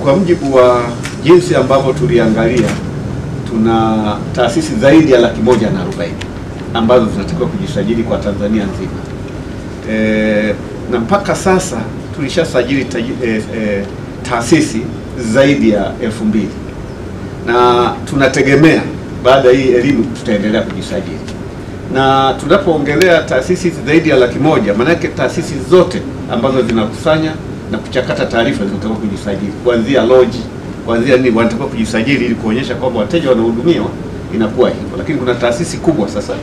Kwa mjibu wa jinsi ambavyo tuliangalia, tuna taasisi zaidi ya 140 ambazo zinatakiwa kujisajili kwa Tanzania nzima. Na mpaka sasa tulishasajili taasisi zaidi ya 2000, na tunategemea baada ya hii elimu tutaendelea kujisajili. Na tunapoongelea taasisi zaidi ya 100, maana yake taasisi zote ambazo zinakusanya na kuchakata taarifa zinatakiwa kujisajili, kuanzia lodge, kuanzia nini, wanatakiwa kujisajili ili kuonyesha kwamba wateja wanahudumiwa, inakuwa hivyo. Lakini kuna taasisi kubwa sasa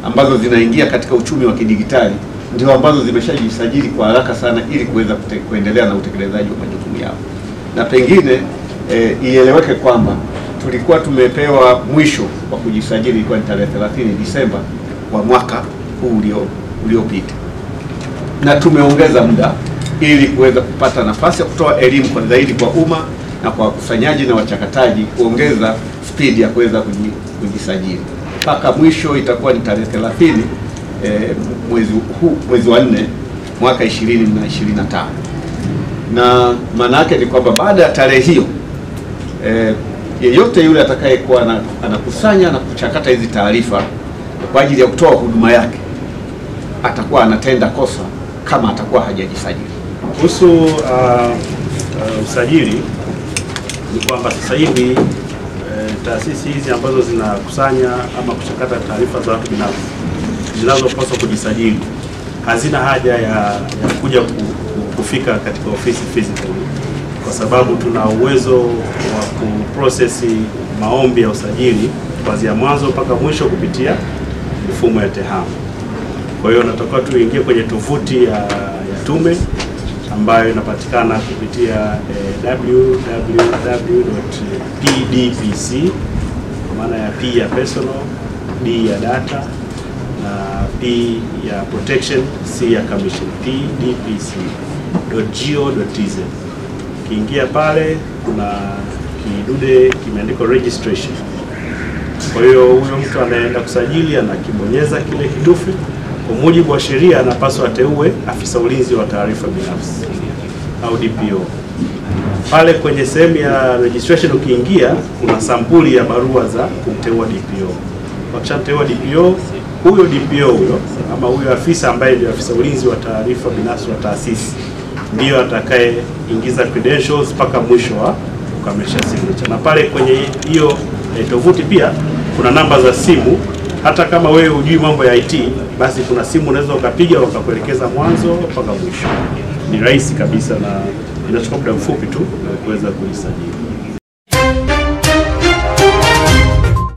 ambazo zinaingia katika uchumi wa kidigitali, ndio ambazo zimeshajisajili kwa haraka sana ili kuweza kuendelea na utekelezaji wa majukumu yao. Na pengine ieleweke kwamba tulikuwa tumepewa mwisho wa kujisajili kwa tarehe 30 Disemba wa mwaka huu uliopita, na tumeongeza muda ili kuweza kupata nafasi ya kutoa elimu kwa zaidi kwa umma na kwa wakusanyaji na wachakataji, kuongeza speed ya kuweza kujisajili. Mpaka mwisho itakuwa ni tarehe 30 mwezi wa 4 mwaka 2025. Na maana yake ni kwamba baada ya tarehe hiyo yeyote yule atakayekuwa anakusanya na kuchakata hizi taarifa kwa ajili ya kutoa huduma yake atakuwa anatenda kosa kama atakuwa hajajisajili. Kuhusu usajili ni kwamba sasa hivi taasisi hizi ambazo zinakusanya ama kuchakata taarifa za watu binafsi zinazopaswa kujisajili hazina haja ya kuja kufika katika ofisi physically, kwa sababu tuna uwezo wa kuprocess maombi ya usajili kuanzia mwanzo mpaka mwisho kupitia mifumo ya TEHAMA. Kwa hiyo natakiwa tuingie kwenye tovuti ya tume ambayo inapatikana kupitia www.pdpc, kwa maana ya P ya personal, D ya data na P ya protection, C ya commission, pdpc.go.tz. Kiingia pale kuna kidude kimeandikwa registration. Kwa hiyo huyo mtu anaenda kusajili, anakibonyeza kile kitufe. Kwa mujibu wa sheria anapaswa ateue afisa ulinzi wa taarifa binafsi au DPO. Pale kwenye sehemu ya registration ukiingia, kuna sampuli ya barua za kumteua DPO. Wakishamteua DPO, huyo DPO huyo ama huyo afisa ambaye ndio afisa ulinzi wa taarifa binafsi wa taasisi ndio atakayeingiza credentials mpaka mwisho wa kukamilisha signature. Na pale kwenye hiyo tovuti pia kuna namba za simu. Hata kama wewe hujui mambo ya IT, basi kuna simu unaweza ukapiga wakakuelekeza mwanzo mpaka mwisho. Ni rahisi kabisa na inachukua muda mfupi tu kuweza kujisajili.